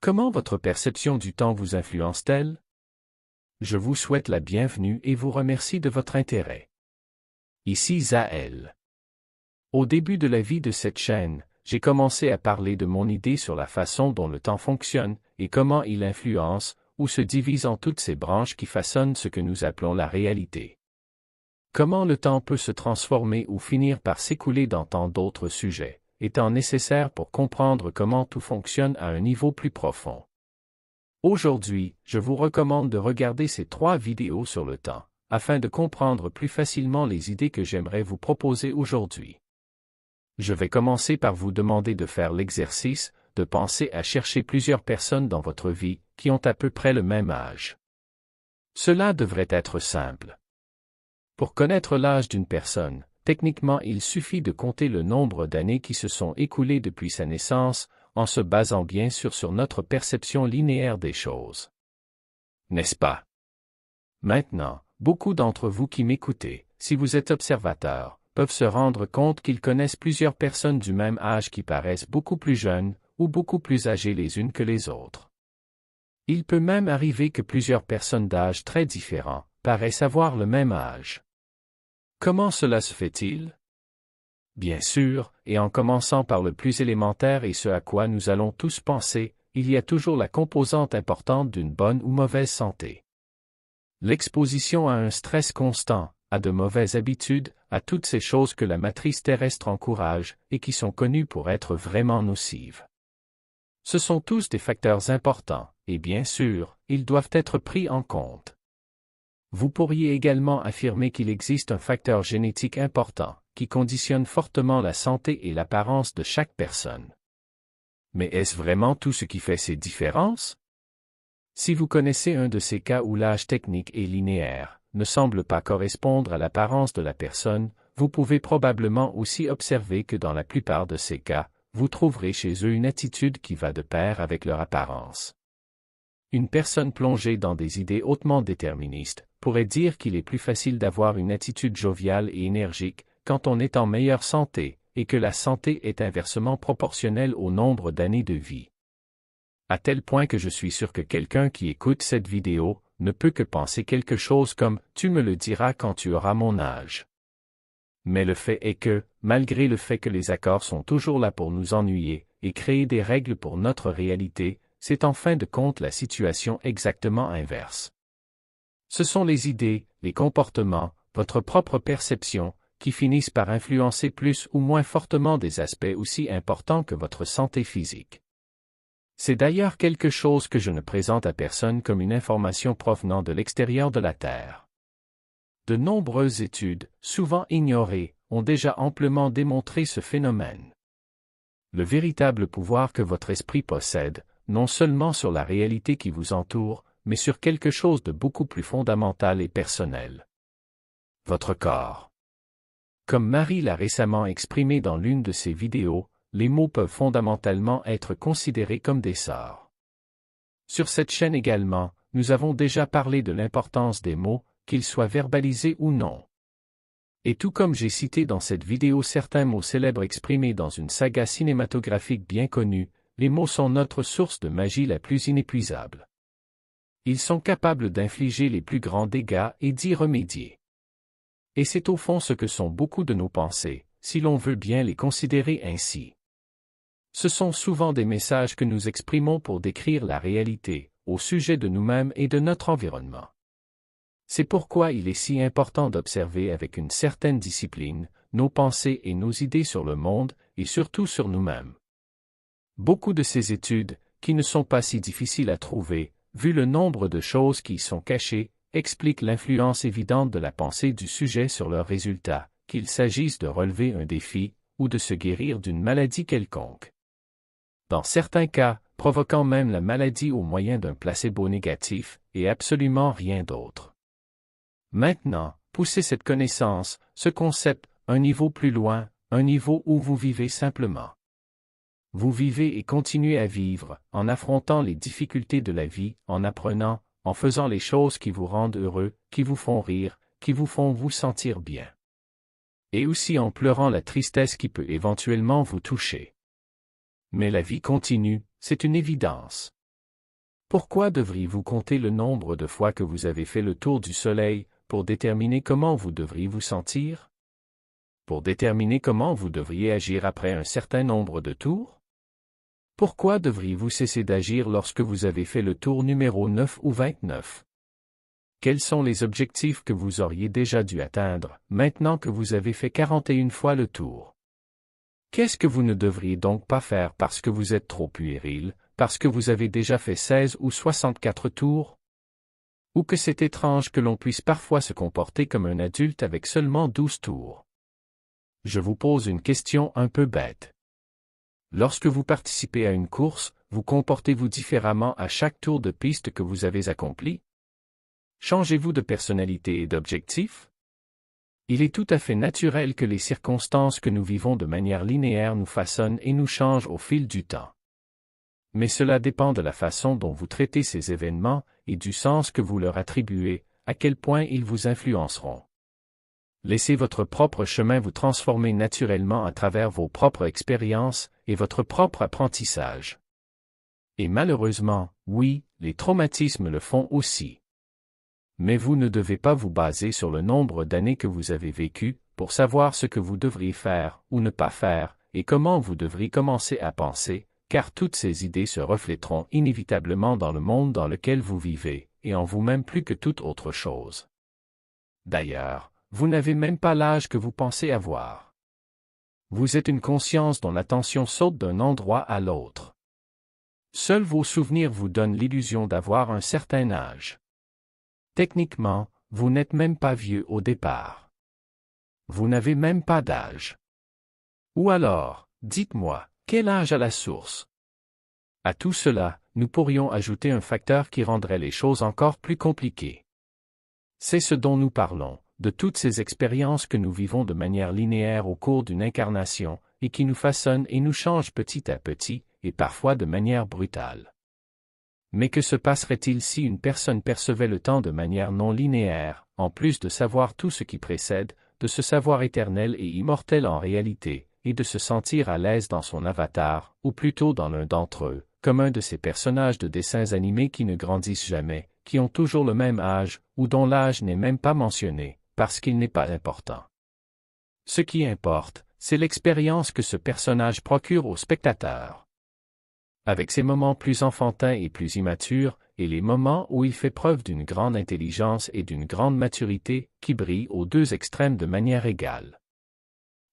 Comment votre perception du temps vous influence-t-elle? Je vous souhaite la bienvenue et vous remercie de votre intérêt. Ici Zaël. Au début de la vie de cette chaîne, j'ai commencé à parler de mon idée sur la façon dont le temps fonctionne et comment il influence ou se divise en toutes ces branches qui façonnent ce que nous appelons la réalité. Comment le temps peut se transformer ou finir par s'écouler dans tant d'autres sujets, étant nécessaire pour comprendre comment tout fonctionne à un niveau plus profond. Aujourd'hui, je vous recommande de regarder ces 3 vidéos sur le temps, afin de comprendre plus facilement les idées que j'aimerais vous proposer aujourd'hui. Je vais commencer par vous demander de faire l'exercice, de penser à chercher plusieurs personnes dans votre vie qui ont à peu près le même âge. Cela devrait être simple. Pour connaître l'âge d'une personne, techniquement il suffit de compter le nombre d'années qui se sont écoulées depuis sa naissance, en se basant bien sûr sur notre perception linéaire des choses. N'est-ce pas? Maintenant, beaucoup d'entre vous qui m'écoutez, si vous êtes observateurs, peuvent se rendre compte qu'ils connaissent plusieurs personnes du même âge qui paraissent beaucoup plus jeunes ou beaucoup plus âgées les unes que les autres. Il peut même arriver que plusieurs personnes d'âge très différents paraissent avoir le même âge. Comment cela se fait-il? Bien sûr, et en commençant par le plus élémentaire et ce à quoi nous allons tous penser, il y a toujours la composante importante d'une bonne ou mauvaise santé. L'exposition à un stress constant, à de mauvaises habitudes, à toutes ces choses que la matrice terrestre encourage et qui sont connues pour être vraiment nocives. Ce sont tous des facteurs importants, et bien sûr, ils doivent être pris en compte. Vous pourriez également affirmer qu'il existe un facteur génétique important, qui conditionne fortement la santé et l'apparence de chaque personne. Mais est-ce vraiment tout ce qui fait ces différences? Si vous connaissez un de ces cas où l'âge technique et linéaire ne semble pas correspondre à l'apparence de la personne, vous pouvez probablement aussi observer que dans la plupart de ces cas, vous trouverez chez eux une attitude qui va de pair avec leur apparence. Une personne plongée dans des idées hautement déterministes pourrait dire qu'il est plus facile d'avoir une attitude joviale et énergique quand on est en meilleure santé, et que la santé est inversement proportionnelle au nombre d'années de vie. À tel point que je suis sûr que quelqu'un qui écoute cette vidéo ne peut que penser quelque chose comme « tu me le diras quand tu auras mon âge ». Mais le fait est que, malgré le fait que les accords sont toujours là pour nous ennuyer et créer des règles pour notre réalité, c'est en fin de compte la situation exactement inverse. Ce sont les idées, les comportements, votre propre perception, qui finissent par influencer plus ou moins fortement des aspects aussi importants que votre santé physique. C'est d'ailleurs quelque chose que je ne présente à personne comme une information provenant de l'extérieur de la Terre. De nombreuses études, souvent ignorées, ont déjà amplement démontré ce phénomène. Le véritable pouvoir que votre esprit possède, non seulement sur la réalité qui vous entoure, mais sur quelque chose de beaucoup plus fondamental et personnel. Votre corps. Comme Marie l'a récemment exprimé dans l'une de ses vidéos, les mots peuvent fondamentalement être considérés comme des sorts. Sur cette chaîne également, nous avons déjà parlé de l'importance des mots, qu'ils soient verbalisés ou non. Et tout comme j'ai cité dans cette vidéo certains mots célèbres exprimés dans une saga cinématographique bien connue, les mots sont notre source de magie la plus inépuisable. Ils sont capables d'infliger les plus grands dégâts et d'y remédier. Et c'est au fond ce que sont beaucoup de nos pensées, si l'on veut bien les considérer ainsi. Ce sont souvent des messages que nous exprimons pour décrire la réalité, au sujet de nous-mêmes et de notre environnement. C'est pourquoi il est si important d'observer avec une certaine discipline nos pensées et nos idées sur le monde, et surtout sur nous-mêmes. Beaucoup de ces études, qui ne sont pas si difficiles à trouver, vu le nombre de choses qui y sont cachées, expliquent l'influence évidente de la pensée du sujet sur leurs résultats, qu'il s'agisse de relever un défi, ou de se guérir d'une maladie quelconque. Dans certains cas, provoquant même la maladie au moyen d'un placebo négatif, et absolument rien d'autre. Maintenant, poussez cette connaissance, ce concept, un niveau plus loin, un niveau où vous vivez simplement. Vous vivez et continuez à vivre, en affrontant les difficultés de la vie, en apprenant, en faisant les choses qui vous rendent heureux, qui vous font rire, qui vous font vous sentir bien. Et aussi en pleurant la tristesse qui peut éventuellement vous toucher. Mais la vie continue, c'est une évidence. Pourquoi devriez-vous compter le nombre de fois que vous avez fait le tour du Soleil pour déterminer comment vous devriez vous sentir? Pour déterminer comment vous devriez agir après un certain nombre de tours? Pourquoi devriez-vous cesser d'agir lorsque vous avez fait le tour numéro 9 ou 29? Quels sont les objectifs que vous auriez déjà dû atteindre, maintenant que vous avez fait 41 fois le tour? Qu'est-ce que vous ne devriez donc pas faire parce que vous êtes trop puéril, parce que vous avez déjà fait 16 ou 64 tours? Ou que c'est étrange que l'on puisse parfois se comporter comme un adulte avec seulement 12 tours? Je vous pose une question un peu bête. Lorsque vous participez à une course, vous comportez-vous différemment à chaque tour de piste que vous avez accompli? Changez-vous de personnalité et d'objectif? Il est tout à fait naturel que les circonstances que nous vivons de manière linéaire nous façonnent et nous changent au fil du temps. Mais cela dépend de la façon dont vous traitez ces événements et du sens que vous leur attribuez, à quel point ils vous influenceront. Laissez votre propre chemin vous transformer naturellement à travers vos propres expériences et votre propre apprentissage. Et malheureusement, oui, les traumatismes le font aussi. Mais vous ne devez pas vous baser sur le nombre d'années que vous avez vécues pour savoir ce que vous devriez faire ou ne pas faire, et comment vous devriez commencer à penser, car toutes ces idées se reflèteront inévitablement dans le monde dans lequel vous vivez, et en vous-même plus que toute autre chose. D'ailleurs, vous n'avez même pas l'âge que vous pensez avoir. Vous êtes une conscience dont l'attention saute d'un endroit à l'autre. Seuls vos souvenirs vous donnent l'illusion d'avoir un certain âge. Techniquement, vous n'êtes même pas vieux au départ. Vous n'avez même pas d'âge. Ou alors, dites-moi, quel âge à la source? À tout cela, nous pourrions ajouter un facteur qui rendrait les choses encore plus compliquées. C'est ce dont nous parlons, de toutes ces expériences que nous vivons de manière linéaire au cours d'une incarnation, et qui nous façonnent et nous changent petit à petit, et parfois de manière brutale. Mais que se passerait-il si une personne percevait le temps de manière non linéaire, en plus de savoir tout ce qui précède, de se savoir éternel et immortel en réalité, et de se sentir à l'aise dans son avatar, ou plutôt dans l'un d'entre eux, comme un de ces personnages de dessins animés qui ne grandissent jamais, qui ont toujours le même âge, ou dont l'âge n'est même pas mentionné, parce qu'il n'est pas important. Ce qui importe, c'est l'expérience que ce personnage procure au spectateur. Avec ses moments plus enfantins et plus immatures, et les moments où il fait preuve d'une grande intelligence et d'une grande maturité, qui brillent aux deux extrêmes de manière égale.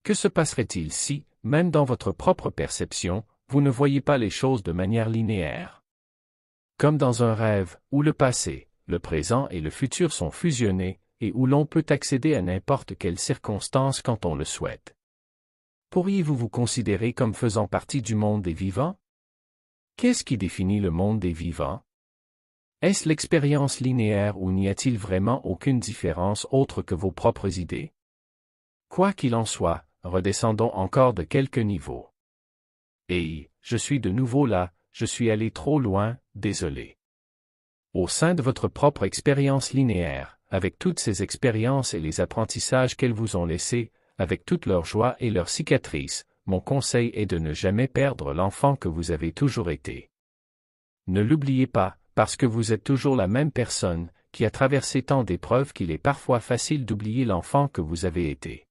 Que se passerait-il si, même dans votre propre perception, vous ne voyez pas les choses de manière linéaire? Comme dans un rêve, où le passé, le présent et le futur sont fusionnés, et où l'on peut accéder à n'importe quelle circonstance quand on le souhaite. Pourriez-vous vous considérer comme faisant partie du monde des vivants? Qu'est-ce qui définit le monde des vivants? Est-ce l'expérience linéaire ou n'y a-t-il vraiment aucune différence autre que vos propres idées? Quoi qu'il en soit, redescendons encore de quelques niveaux. Et, je suis de nouveau là, je suis allé trop loin, désolé. Au sein de votre propre expérience linéaire, avec toutes ces expériences et les apprentissages qu'elles vous ont laissés, avec toutes leurs joies et leurs cicatrices, mon conseil est de ne jamais perdre l'enfant que vous avez toujours été. Ne l'oubliez pas, parce que vous êtes toujours la même personne, qui a traversé tant d'épreuves qu'il est parfois facile d'oublier l'enfant que vous avez été.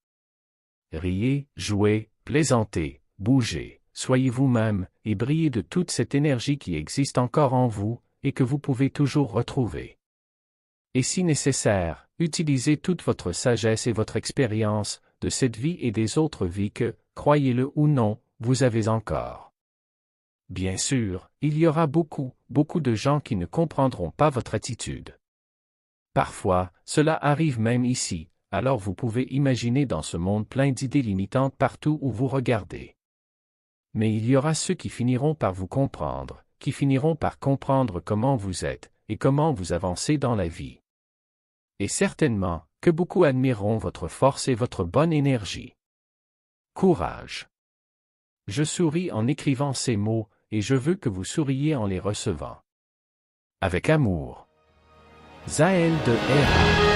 Riez, jouez, plaisantez, bougez, soyez vous-même, et brillez de toute cette énergie qui existe encore en vous, et que vous pouvez toujours retrouver. Et si nécessaire, utilisez toute votre sagesse et votre expérience, de cette vie et des autres vies que, croyez-le ou non, vous avez encore. Bien sûr, il y aura beaucoup de gens qui ne comprendront pas votre attitude. Parfois, cela arrive même ici, alors vous pouvez imaginer dans ce monde plein d'idées limitantes partout où vous regardez. Mais il y aura ceux qui finiront par vous comprendre, qui finiront par comprendre comment vous êtes, et comment vous avancez dans la vie. Et certainement, que beaucoup admireront votre force et votre bonne énergie. Courage. Je souris en écrivant ces mots, et je veux que vous souriez en les recevant. Avec amour. Zaël de Hera.